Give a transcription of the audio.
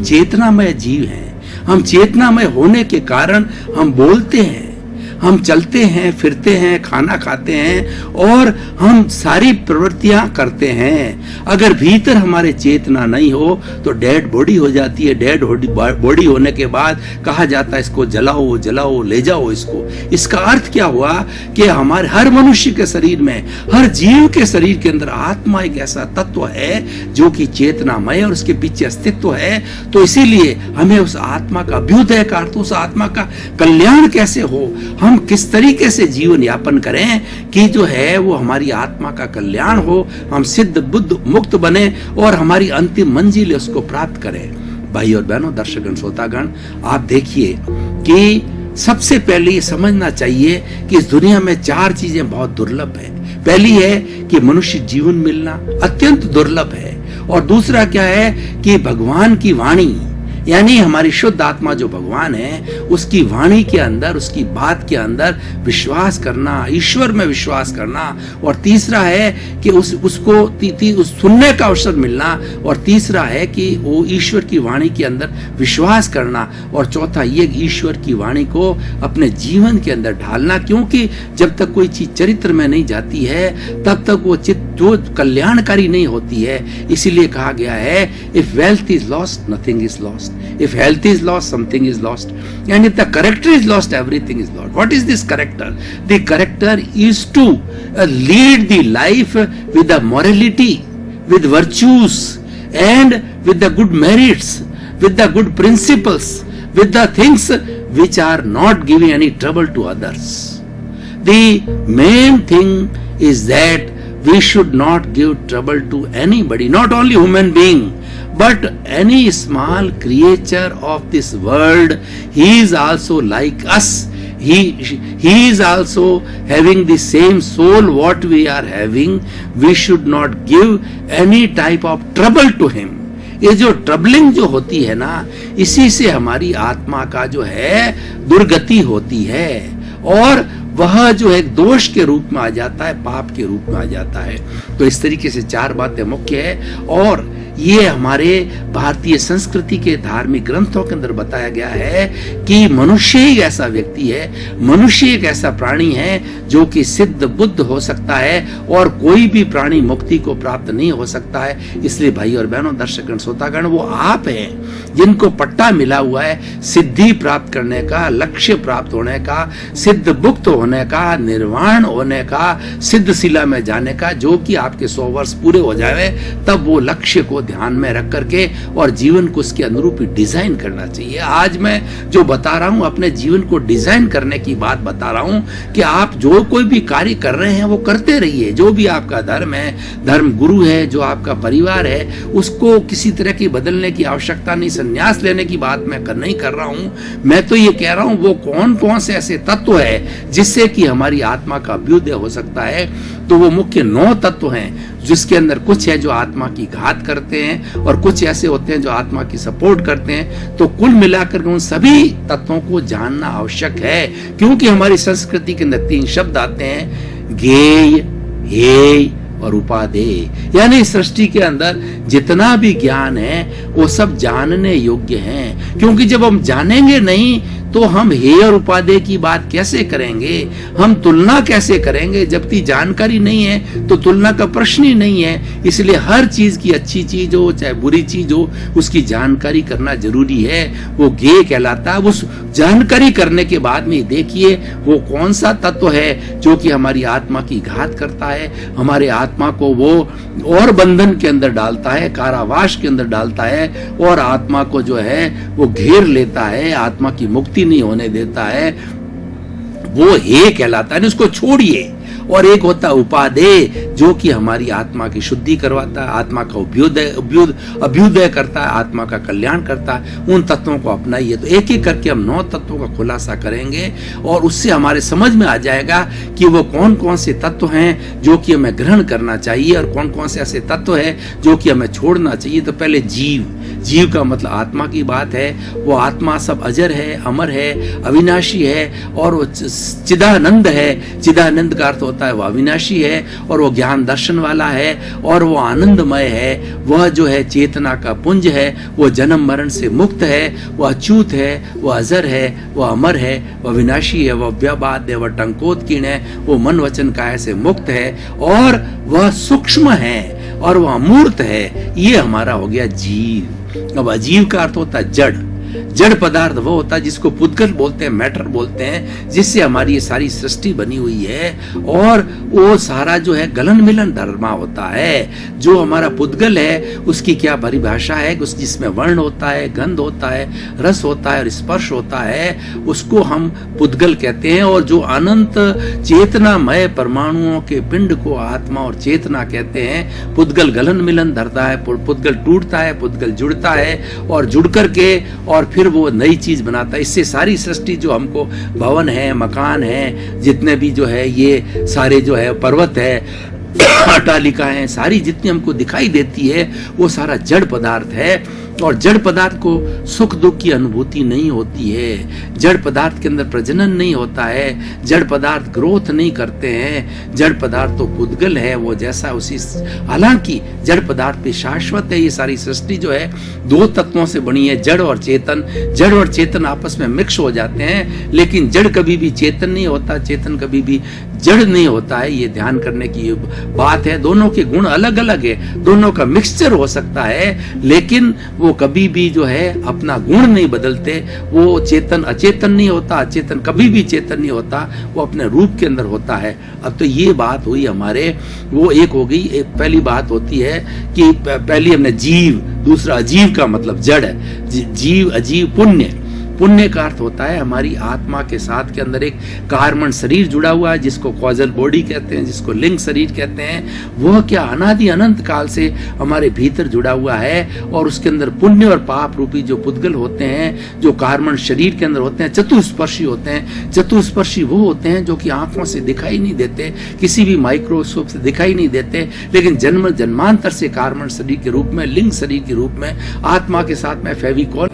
चेतनामय जीव हैं। हम चेतनामय होने के कारण हम बोलते हैं, हम चलते हैं, फिरते हैं, खाना खाते हैं और हम सारी प्रवृत्तियां करते हैं। अगर भीतर हमारे चेतना नहीं हो तो डेड बॉडी हो जाती है। डेड बॉडी होने के बाद कहा जाता है इसको जलाओ, जलाओ, ले जाओ इसको। इसका अर्थ क्या हुआ कि हमारे हर मनुष्य के शरीर में, हर जीव के शरीर के अंदर आत्मा एक ऐसा तत्व है जो कि चेतनामय और उसके पीछे अस्तित्व है। तो इसीलिए हमें उस आत्मा का अभ्युदय का अर्थ, उस आत्मा का कल्याण कैसे हो, हम किस तरीके से जीवन यापन करें कि जो है वो हमारी आत्मा का कल्याण हो, हम सिद्ध बुद्ध मुक्त बने और हमारी अंतिम मंजिल उसको प्राप्त करें। भाई और बहनों, दर्शकगण, श्रोतागण, आप देखिए कि सबसे पहले ये समझना चाहिए कि इस दुनिया में 4 चीजें बहुत दुर्लभ है। पहली है कि मनुष्य जीवन मिलना अत्यंत दुर्लभ है, और दूसरा क्या है कि भगवान की वाणी, यानी हमारी शुद्ध आत्मा जो भगवान है उसकी वाणी के अंदर, उसकी बात के अंदर विश्वास करना, ईश्वर में विश्वास करना। और तीसरा है कि उसको सुनने का अवसर मिलना, और तीसरा है कि वो ईश्वर की वाणी के अंदर विश्वास करना, और चौथा ये ईश्वर की वाणी को अपने जीवन के अंदर ढालना। क्योंकि जब तक कोई चीज चरित्र में नहीं जाती है तब तक वो जो कल्याणकारी नहीं होती है। इसीलिए कहा गया है, if wealth is lost nothing is lost, if health is lost something is lost, and if the character is lost everything is lost. What is this character? The character is to lead the life with the morality, with virtues, and with the good merits, with the good principles, with the things which are not giving any trouble to others. The main thing is that we should not give trouble to anybody, not only human being, but any small creature of this world. He is also like us. He is also having the same soul what we are having. We should not give any type of trouble to him. ये जो troubling जो होती है ना, इसी से हमारी आत्मा का जो है दुर्गति होती है, और वह जो एक दोष के रूप में आ जाता है, पाप के रूप में आ जाता है। तो इस तरीके से 4 बातें मुख्य है, और ये हमारे भारतीय संस्कृति के धार्मिक ग्रंथों के अंदर बताया गया है कि मनुष्य ही ऐसा व्यक्ति है, मनुष्य एक ऐसा प्राणी है जो कि सिद्ध बुद्ध हो सकता है, और कोई भी प्राणी मुक्ति को प्राप्त नहीं हो सकता है। इसलिए भाई और बहनों, दर्शकगण, श्रोतागण, वो आप हैं जिनको पट्टा मिला हुआ है सिद्धि प्राप्त करने का, लक्ष्य प्राप्त होने का, सिद्ध मुक्त होने का, निर्वाण होने का, सिद्ध शिला में जाने का। जो कि आपके 100 वर्ष पूरे हो जाए तब वो लक्ष्य को ध्यान में रख करके और जीवन को उसके अनुरूप डिजाइन करना चाहिए। आज मैं जो बता रहा हूं, अपने जीवन को डिजाइन करने की बात बता रहा हूं कि आप जो कोई भी कार्य कर रहे हैं वो करते रहिए। जो भी आपका धर्म है, धर्म गुरु है, जो आपका परिवार है, उसको किसी तरह की बदलने की आवश्यकता नहीं। संन्यास लेने की बात मैं नहीं कर रहा हूं। मैं तो ये कह रहा हूं वो कौन कौन से ऐसे तत्व है जिससे कि हमारी आत्मा का अभ्युदय हो सकता है। तो वो मुख्य 9 तत्व हैं, जिसके अंदर कुछ है जो आत्मा की घात करते हैं और कुछ ऐसे होते हैं जो आत्मा की सपोर्ट करते हैं। तो कुल मिलाकर उन सभी तत्वों को जानना आवश्यक है, क्योंकि हमारी संस्कृति के अंदर 3 शब्द आते हैं, ज्ञेय, हेय और उपादेय। यानी सृष्टि के अंदर जितना भी ज्ञान है वो सब जानने योग्य हैं, क्योंकि जब हम जानेंगे नहीं तो हम हेय और उपादेय की बात कैसे करेंगे, हम तुलना कैसे करेंगे। जबकि जानकारी नहीं है तो तुलना का प्रश्न ही नहीं है। इसलिए हर चीज की, अच्छी चीज हो चाहे बुरी चीज हो, उसकी जानकारी करना जरूरी है। वो ज्ञेय कहलाता है। उस जानकारी करने के बाद में देखिए वो कौन सा तत्व है जो कि हमारी आत्मा की घात करता है, हमारे आत्मा को वो और बंधन के अंदर डालता है, कारावास के अंदर डालता है, और आत्मा को जो है वो घेर लेता है, आत्मा की मुक्ति नहीं होने देता है। वो हे कहलाता है, उसको छोड़िए। और एक होता है उपादेय, जो कि हमारी आत्मा की शुद्धि करवाता है, आत्मा का अभ्युदय करता है, आत्मा का कल्याण करता है। उन तत्वों को अपनाइए। तो एक एक करके हम 9 तत्वों का खुलासा करेंगे और उससे हमारे समझ में आ जाएगा कि वो कौन कौन से तत्व हैं जो कि हमें ग्रहण करना चाहिए और कौन कौन से ऐसे तत्व हैं जो कि हमें छोड़ना चाहिए। तो पहले जीव का मतलब आत्मा की बात है। वो आत्मा सब अजर है, अमर है, अविनाशी है, और वो चिदानंद है। चिदानंद का अर्थ होता है वो अविनाशी है, और वो ज्ञान दर्शन वाला है और वो आनंदमय है, वह जो है चेतना का पुंज है, वो जन्म मरण से मुक्त है, वह अच्युत है, वह अजर है, वह अमर है, वह विनाशी है, वह व्यबाद है, वह टंकोत्कीर्ण है, वो मन वचन काया से मुक्त है और वह सूक्ष्म है और वह अमूर्त है। ये हमारा हो गया जीव। अब अजीव का अर्थ होता है जड़। जड़ पदार्थ वो होता है जिसको पुद्गल बोलते हैं, मैटर बोलते हैं, जिससे हमारी ये सारी सृष्टि बनी हुई है। और वो सारा जो है गलन मिलन धर्मा होता है। जो हमारा पुद्गल है उसकी क्या परिभाषा है, उस जिसमें वर्ण होता है, गंध होता है, रस होता है और स्पर्श होता है, उसको हम पुद्गल कहते हैं। और जो अनंत चेतनामय परमाणुओं के पिंड को आत्मा और चेतना कहते हैं। पुद्गल गलन मिलन धरता है, पुद्गल टूटता है, पुद्गल जुड़ता है और जुड़ करके और फिर वो नई चीज बनाता है। इससे सारी सृष्टि जो हमको भवन है, मकान है, जितने भी जो है ये सारे जो है पर्वत है, अट्टालिका है, सारी जितनी हमको दिखाई देती है वो सारा जड़ पदार्थ है। और जड़ पदार्थ को सुख दुख की अनुभूति नहीं होती है। जड़ पदार्थ के अंदर प्रजनन नहीं होता है, जड़ पदार्थ ग्रोथ नहीं करते हैं। जड़ पदार्थ तो पुद्गल है, वो जैसा उसी, हालांकि जड़ पदार्थ पे शाश्वत है। ये सारी सृष्टि जो है दो तत्वों से बनी है, जड़ और चेतन। जड़ और चेतन आपस में मिक्स हो जाते हैं, लेकिन जड़ कभी भी चेतन नहीं होता, चेतन कभी भी जड़ नहीं होता है। ये ध्यान करने की बात है। दोनों के गुण अलग अलग है, दोनों का मिक्सचर हो सकता है, लेकिन वो कभी भी जो है अपना गुण नहीं बदलते। वो चेतन अचेतन नहीं होता, अचेतन कभी भी चेतन नहीं होता, वो अपने रूप के अंदर होता है। अब तो ये बात हुई हमारे, वो एक हो गई। एक पहली बात होती है कि पहली हमने जीव, दूसरा अजीव का मतलब जड़ है। जीव अजीव पुण्य। पुण्य का अर्थ होता है हमारी आत्मा के साथ के अंदर एक कार्मण शरीर जुड़ा हुआ है, जिसको कॉजल बॉडी कहते हैं, जिसको लिंग शरीर कहते हैं। वह क्या अनादि अनंत काल से हमारे भीतर जुड़ा हुआ है। और उसके अंदर पुण्य और पाप रूपी जो पुद्गल होते हैं, जो कार्मण शरीर के अंदर होते हैं, चतुस्पर्शी होते हैं। चतुस्पर्शी वो होते हैं जो कि आंखों से दिखाई नहीं देते, किसी भी माइक्रोस्कोप से दिखाई नहीं देते, लेकिन जन्म जन्मांतर से कार्मण शरीर के रूप में, लिंग शरीर के रूप में आत्मा के साथ में फेविकॉल